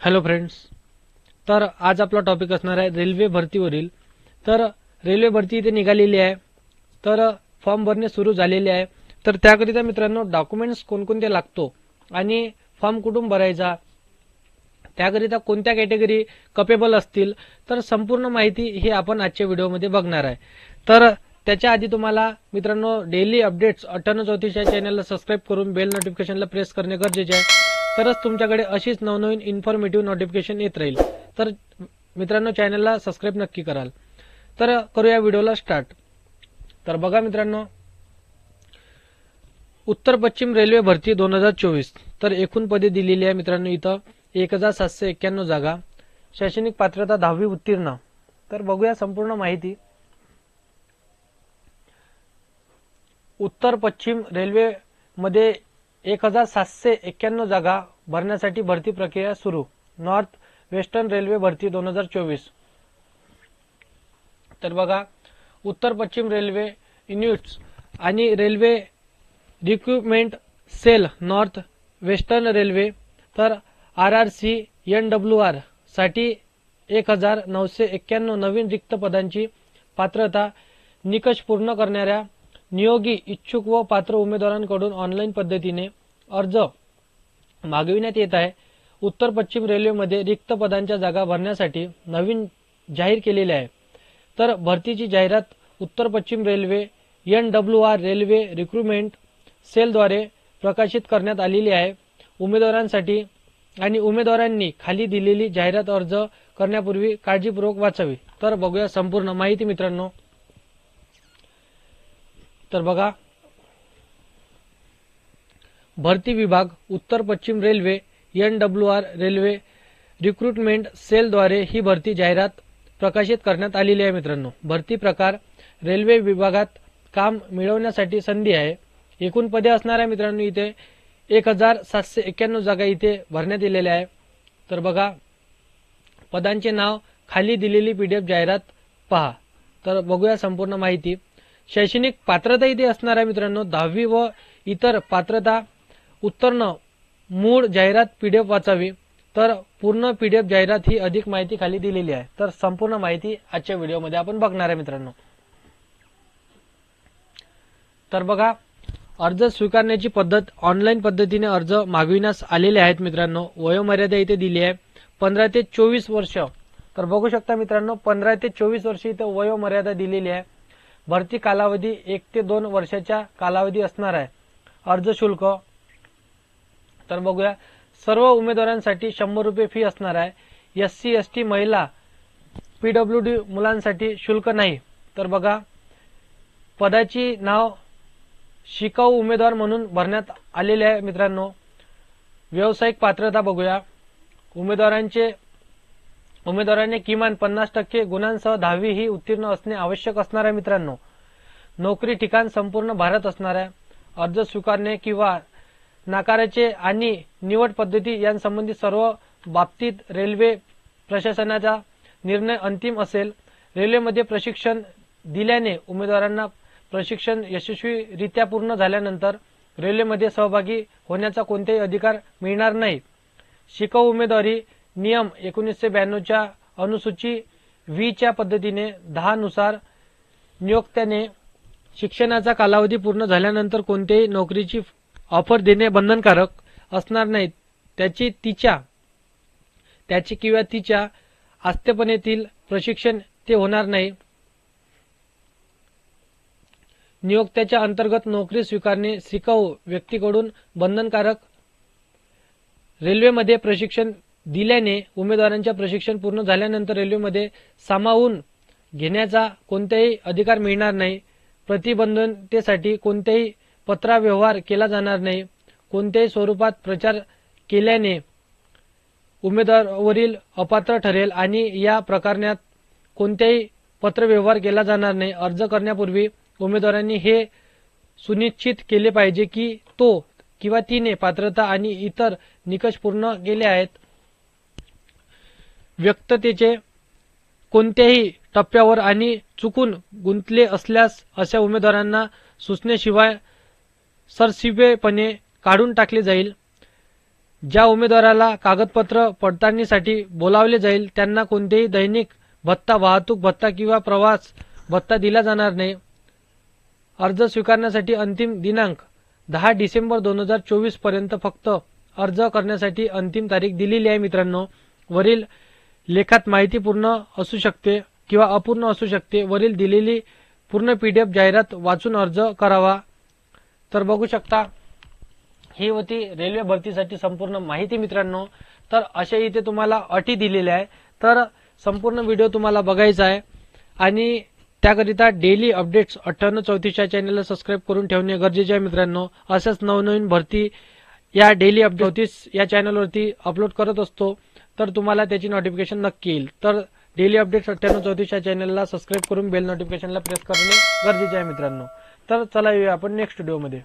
Hello friends, तर आज आपला टॉपिक असणार आहे रेल्वे भरतीवरील। तर रेल्वे भरती इथे निघालेली आहे, तर फॉर्म भरणे सुरू झालेले आहे। तर त्याकरिता मित्रांनो डॉक्युमेंट्स कोणकोणते लागतो आणि फॉर्म कुठून भरायचा, त्याकरिता कोणत्या कॅटेगरी कॅपेबल असतील, तर संपूर्ण माहिती ही आपण आजच्या व्हिडिओमध्ये बघणार आहे। तर त्याच्या आधी तुम्हाला मित्रांनो डेली अपडेट्स 9834 या चॅनलला सबस्क्राइब करून बेल नोटिफिकेशनला प्रेस करणे गरजेचे आहे, तरच तुमच्याकडे अशीच नवनवीन इन्फॉर्मेटिव्ह नोटिफिकेशन येत राहील। तर मित्रांनो चॅनलला सबस्क्राइब नक्की कराल। तर करूया व्हिडिओला स्टार्ट। तर बघा मित्रांनो, उत्तर पश्चिम रेल्वे भरती 2024 तर एकूण पदे दिलेली आहे मित्रांनो इथं 1791 जागा, शैक्षणिक पात्रता 10वी उत्तीर्ण। तर बघूया संपूर्ण माहिती। उत्तर पश्चिम रेल्वे मध्ये 1791 जागा भरण्यासाठी भरती प्रक्रिया सुरू। नॉर्थ वेस्टर्न रेल्वे भरती 2024। तर बघा, उत्तर पश्चिम रेल्वे युनिट्स आणि railway recruitment cell north western railway तर RRC NWR साठी 1991 नवीन रिक्त पदांची पात्रता निकष पूर्ण करणाऱ्या नियोगी इच्छुक व पात्र उमेदवारांकडून ऑनलाईन पद्धतीने अर्ज मागविण्यात येत आहे। उत्तर पश्चिम रेल्वेमध्ये रिक्त पदांच्या जागा भरण्यासाठी नवीन जाहीर केलेले आहे। तर भरतीची जाहिरात उत्तर पश्चिम रेल्वे NWR रेल्वे रिक्रुटमेंट सेलद्वारे प्रकाशित करण्यात आलेली आहे। उमेदवारांसाठी आणि उमेदवारांनी खाली दिलेली जाहिरात अर्ज करण्यापूर्वी काळजीपूर्वक वाचावी। तर बघूया संपूर्ण माहिती मित्रांनो। तर बघा, भरती विभाग उत्तर पश्चिम रेल्वे NWR रेल्वे रिक्रुटमेंट सेलद्वारे ही भरती जाहिरात प्रकाशित करण्यात आलेली आहे मित्रांनो। भरती प्रकार रेल्वे विभागात काम मिळवण्यासाठी संधी आहे। एकूण पदे असणार आहे मित्रांनो इथे 1791 जागा इथे भरण्यात आलेल्या आहे। तर बघा, पदांचे नाव खाली दिलेली PDF जाहिरात पहा। तर बघूया संपूर्ण माहिती। शैक्षणिक पात्रता इथे असणार आहे मित्रांनो 10वी व इतर पात्रता उत्तीर्ण। मूळ जाहिरात PDF वाचावी। तर पूर्ण PDF जाहिरात ही अधिक माहिती खाली दिलेली आहे। तर संपूर्ण माहिती आजच्या व्हिडिओमध्ये आपण बघणार आहे मित्रांनो। तर बघा, अर्ज स्वीकारण्याची पद्धत ऑनलाईन पद्धतीने अर्ज मागविण्यास आलेले आहेत मित्रांनो। वयोमर्यादा इथे दिली आहे 15 ते 24 वर्ष। तर बघू शकता मित्रांनो 15 ते 24 वर्ष इथे वयोमर्यादा दिलेली आहे। भरती कालावधी 1 ते 2 वर्षाचा कालावधी असणार आहे। अर्ज शुल्क तर बघूया, सर्व उमेदवारांसाठी 100 रुपये फी असणार आहे। SC ST महिला PWD मुलांसाठी शुल्क नाही। तर बघा, पदाची नाव शिकाऊ उमेदवार म्हणून भरण्यात आलेले आहे मित्रांनो। व्यावसायिक पात्रता बघूया, उमेदवाराने किमान 50% गुणांसह 10वी ही उत्तीर्ण असणे आवश्यक असणार आहे मित्रांनो। नोकरी ठिकाण संपूर्ण भारत असणार आहे। अर्ज स्वीकारणे किंवा नाकाराचे आणि निवड पद्धती यांसंबंधी सर्व बाबतीत रेल्वे प्रशासनाचा निर्णय अंतिम असेल। रेल्वेमध्ये प्रशिक्षण दिल्याने उमेदवारांना प्रशिक्षण यशस्वीरित्या पूर्ण झाल्यानंतर रेल्वेमध्ये सहभागी होण्याचा कोणताही अधिकार मिळणार नाही। शिकाऊ उमेदवारी नियम 1992 च्या अनुसूची V च्या पद्धतीने 10 नुसार नियोक्त्याने शिक्षणाचा कालावधी पूर्ण झाल्यानंतर कोणत्याही नोकरीची ऑफर देणे बंधनकारक असणार नाही। त्याची किंवा तिच्या आस्थापनेतील प्रशिक्षण ते होणार नाही। नियोक्त्याच्या अंतर्गत नोकरी स्वीकारणे शिकाऊ व्यक्तीकडून बंधनकारक। रेल्वेमध्ये प्रशिक्षण दिल्याने उमेदवारांचे प्रशिक्षण पूर्ण झाल्यानंतर रेल्वेमध्ये सामावून घेण्याचा कोणताही अधिकार मिळणार नाही। प्रतिबंधितेसाठी कोणताही पत्रव्यवहार केला जाणार नाही। कोणत्याही स्वरूपात प्रचार केल्याने उमेदवारावरील अपात्र ठरेल आणि या प्रकरणात कोणताही पत्रव्यवहार केला जाणार नाही। अर्ज करण्यापूर्वी उमेदवारांनी हे सुनिश्चित केले पाहिजे की तो किंवा तिने पात्रता आणि इतर निकष पूर्ण केले आहेत। व्यक्ततेचे कोणत्याही टप्प्यावर आणि चुकून गुंतले असल्यास अशा उमेदवारांना सूचनेशिवाय सरसीपेपणे काढून टाकले जाईल। ज्या उमेदवाराला कागदपत्र पडताळणीसाठी बोलावले जाईल त्यांना कोणतेही दैनिक भत्ता, वाहतूक भत्ता किंवा प्रवास भत्ता दिला जाणार नाही। अर्ज स्वीकारण्यासाठी अंतिम दिनांक 10 डिसेंबर 2024 पर्यंत फक्त अर्ज करण्यासाठी अंतिम तारीख दिलेली आहे मित्रांनो। वरील लेखात माहिती पूर्ण असू शकते किंवा अपूर्ण असू शकते। वरील दिलेली पूर्ण PDF जाहिरात वाचून अर्ज करावा। तर बघू शकता ही होती रेल्वे भरतीसाठी संपूर्ण माहिती मित्रांनो। तर अशा इथे तुम्हाला अटी दिलेल्या आहे, तर संपूर्ण व्हिडिओ तुम्हाला बघायचा आहे आणि त्याकरिता डेली अपडेट्स 9834 या चॅनलला सबस्क्राइब करून ठेवणे गरजेचे आहे मित्रांनो। असेच नवनवीन भरती या डेली अपडेट्स या चॅनलवरती अपलोड करत असतो, तर तुम्हाला त्याची नोटिफिकेशन नक्की येईल। तर डेली अपडेट्स 9834 या चॅनलला सबस्क्राइब करून बेल नोटिफिकेशनला प्रेस करणे गरजेचे आहे मित्रांनो। तर चला येऊया आपण नेक्स्ट व्हिडिओमध्ये।